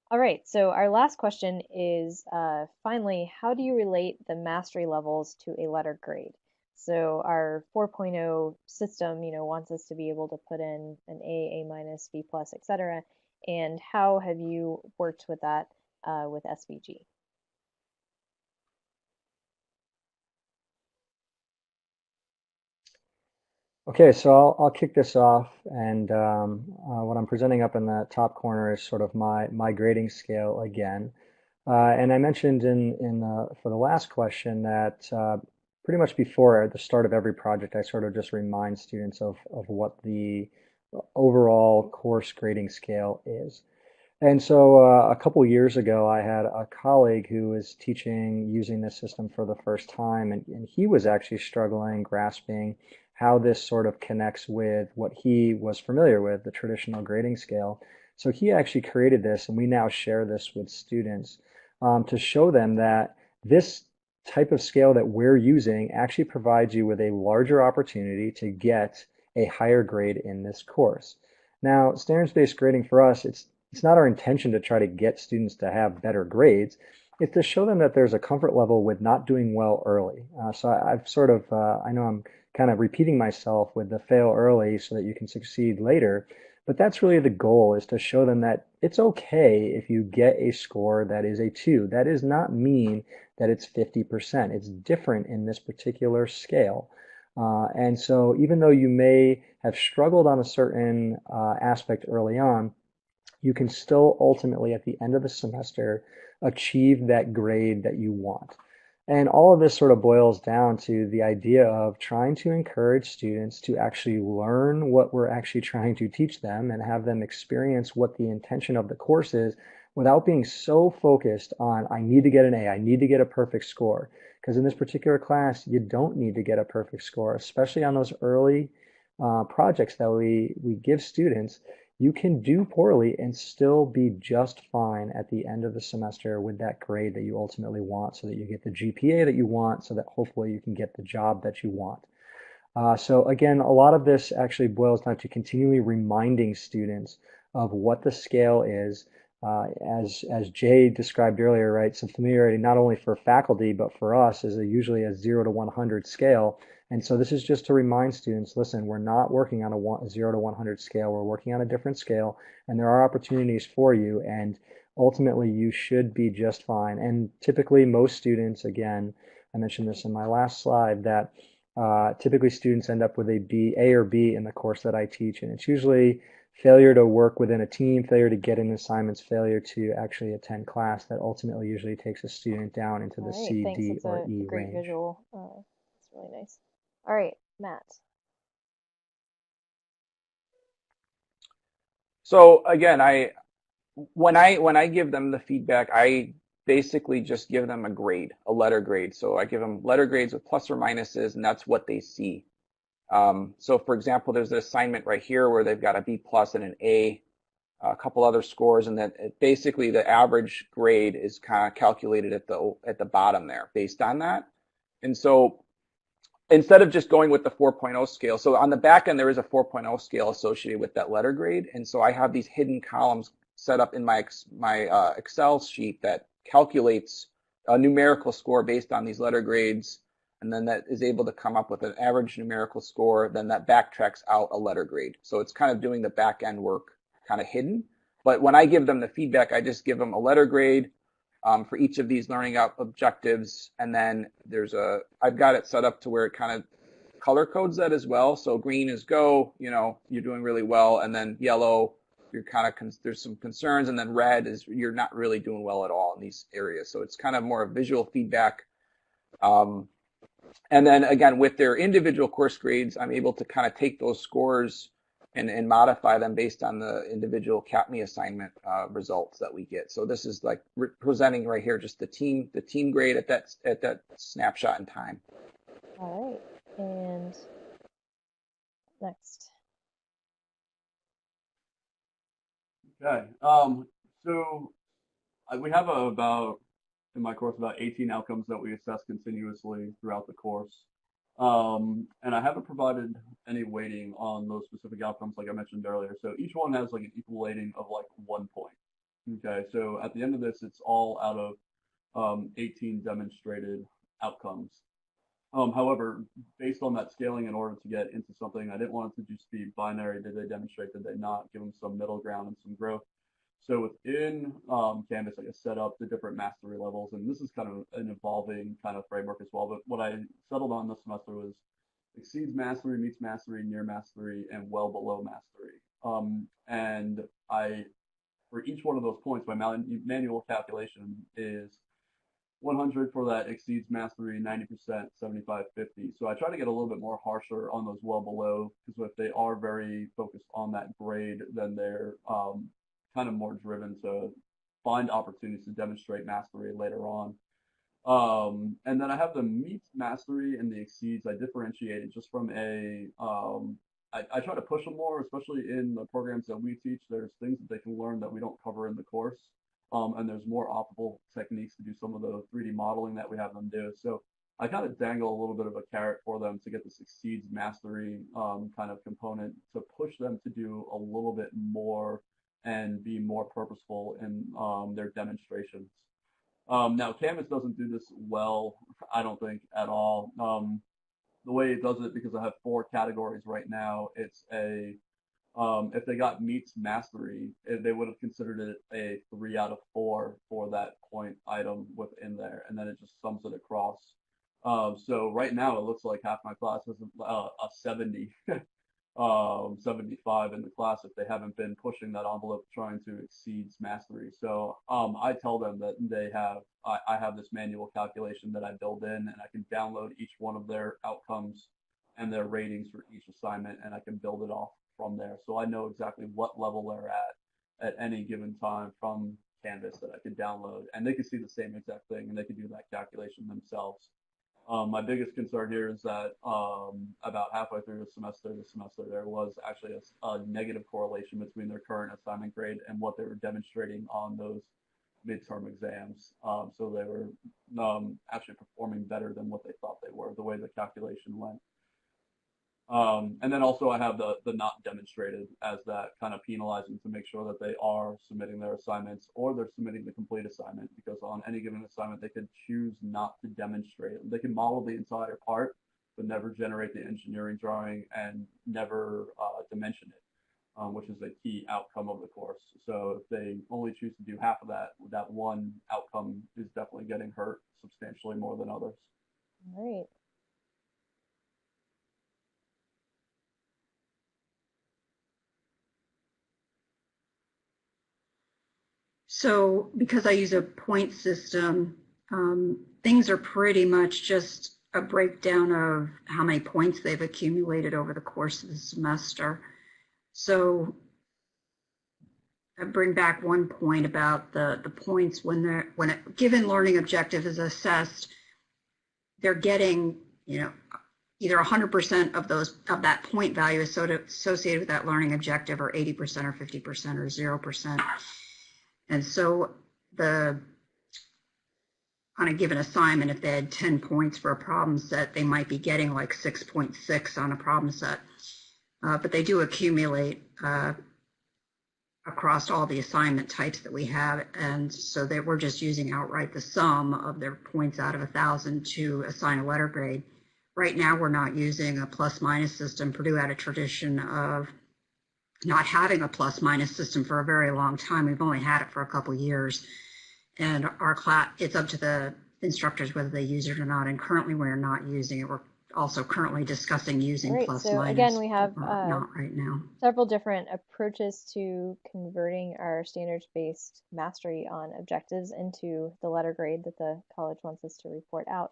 All right, so our last question is finally, how do you relate the mastery levels to a letter grade? So our 4.0 system, wants us to be able to put in an A, A minus, B plus, etc. And how have you worked with that with SBG? Okay, so I'll kick this off, and what I'm presenting up in the top corner is sort of my grading scale again. And I mentioned in for the last question that pretty much before at the start of every project, I sort of just remind students of what the overall course grading scale is. And so a couple years ago, I had a colleague who was teaching using this system for the first time, and he was actually struggling, grasping how this sort of connects with what he was familiar with, the traditional grading scale. So he actually created this, and we now share this with students to show them that this type of scale that we're using actually provides you with a larger opportunity to get a higher grade in this course. Now, standards-based grading for us, it's not our intention to try to get students to have better grades. It's to show them that there's a comfort level with not doing well early. I've sort of, I know I'm kind of repeating myself with the fail early so that you can succeed later, but that's really the goal is to show them that it's okay if you get a score that is a 2. That does not mean that it's 50%. It's different in this particular scale. And so even though you may have struggled on a certain aspect early on, you can still ultimately, at the end of the semester, achieve that grade that you want. And all of this sort of boils down to the idea of trying to encourage students to actually learn what we're actually trying to teach them and have them experience what the intention of the course is without being so focused on, I need to get an A, I need to get a perfect score. Because in this particular class, you don't need to get a perfect score, especially on those early projects that we give students. You can do poorly and still be just fine at the end of the semester with that grade that you ultimately want so that you get the GPA that you want so that hopefully you can get the job that you want. So again, a lot of this actually boils down to continually reminding students of what the scale is. As Jay described earlier, right? Some familiarity not only for faculty but for us is usually a 0 to 100 scale. And so this is just to remind students, listen, we're not working on a 0 to 100 scale. We're working on a different scale, and there are opportunities for you. And ultimately, you should be just fine. And typically, most students, again, I mentioned this in my last slide, that typically students end up with a B, A or B in the course that I teach, and it's usually failure to work within a team, failure to get in assignments, failure to actually attend class that ultimately usually takes a student down into the All right, C, thanks. D, That's or a E great range. visual. It's really nice. All right, Matt. So again, when I give them the feedback, I basically just give them a grade, a letter grade. So I give them letter grades with plus or minuses, and that's what they see. So for example, there's an assignment right here where they've got a B plus and an A, a couple other scores, and then basically the average grade is kind of calculated at the bottom there based on that. And so instead of just going with the 4.0 scale, so on the back end there is a 4.0 scale associated with that letter grade, and so I have these hidden columns set up in my Excel sheet that calculates a numerical score based on these letter grades, and then that is able to come up with an average numerical score. Then that backtracks out a letter grade. So it's kind of doing the back end work kind of hidden. But when I give them the feedback, I just give them a letter grade for each of these learning objectives. And then I've got it set up to where it kind of color codes that as well. So green is go, you're doing really well. And then yellow, you're kind of, there's some concerns. And then red is you're not really doing well at all in these areas. So it's kind of more visual feedback. Um, and then again, with their individual course grades, I'm able to kind of take those scores and modify them based on the individual CAPME assignment results that we get. So this is like presenting right here just the team grade at that snapshot in time. All right, and next. Okay. So we have about in my course about 18 outcomes that we assess continuously throughout the course. And I haven't provided any weighting on those specific outcomes like I mentioned earlier. So each one has like an equal weighting of like 1 point. Okay, so at the end of this, it's all out of 18 demonstrated outcomes. However, based on that scaling, in order to get into something, I didn't want it to just be binary. Did they demonstrate? Did they not? Give them some middle ground and some growth. So within Canvas, I guess set up the different mastery levels, and this is kind of an evolving kind of framework as well. But what I settled on this semester was exceeds mastery, meets mastery, near mastery, and well below mastery. And I, for each one of those points, my manual calculation is 100 for that exceeds mastery, 90%, 75, 50. So I try to get a little bit more harsher on those well below, because if they are very focused on that grade, then they're kind of more driven to find opportunities to demonstrate mastery later on. And then I have the meets mastery and the exceeds. I differentiate it just from I try to push them more, especially in the programs that we teach. There's things that they can learn that we don't cover in the course. And there's more operable techniques to do some of the 3D modeling that we have them do. So I kind of dangle a little bit of a carrot for them to get this exceeds mastery kind of component to push them to do a little bit more and be more purposeful in their demonstrations. Now, Canvas doesn't do this well, I don't think, at all. The way it does it, because I have 4 categories right now, it's if they got meets mastery, they would have considered it a 3 out of 4 for that point item within there, and then it just sums it across. So right now it looks like half my class is a 70, 75 in the class if they haven't been pushing that envelope trying to exceed mastery. So I tell them that I have this manual calculation that I build in, and I can download each one of their outcomes and their ratings for each assignment, and I can build it off from there. So I know exactly what level they're at any given time from Canvas that I could download, and they can see the same exact thing, and they can do that calculation themselves. My biggest concern here is that about halfway through the semester, there was actually a negative correlation between their current assignment grade and what they were demonstrating on those midterm exams. So they were actually performing better than what they thought they were, the way the calculation went. And then also I have the not demonstrated as that kind of penalizing to make sure that they are submitting their assignments or they're submitting the complete assignment, because on any given assignment they could choose not to demonstrate. They can model the entire part but never generate the engineering drawing and never dimension it, which is a key outcome of the course. So if they only choose to do half of that, that one outcome is definitely getting hurt substantially more than others. All right. So because I use a point system, things are pretty much just a breakdown of how many points they've accumulated over the course of the semester. So I bring back one point about the points when a given learning objective is assessed, they're getting, either 100% of that point value associated with that learning objective, or 80% or 50% or 0%. And so on a given assignment, if they had 10 points for a problem set, they might be getting like 6.6 on a problem set. But they do accumulate across all the assignment types that we have. And so we're just using outright the sum of their points out of 1,000 to assign a letter grade. Right now, we're not using a plus-minus system. Purdue had a tradition of not having a plus-minus system for a very long time. We've only had it for a couple of years. And our class, it's up to the instructors whether they use it or not. And currently, we're not using it. We're also currently discussing using Right. plus So minus. again, we have not right now. several different approaches to converting our standards-based mastery on objectives into the letter grade that the college wants us to report out.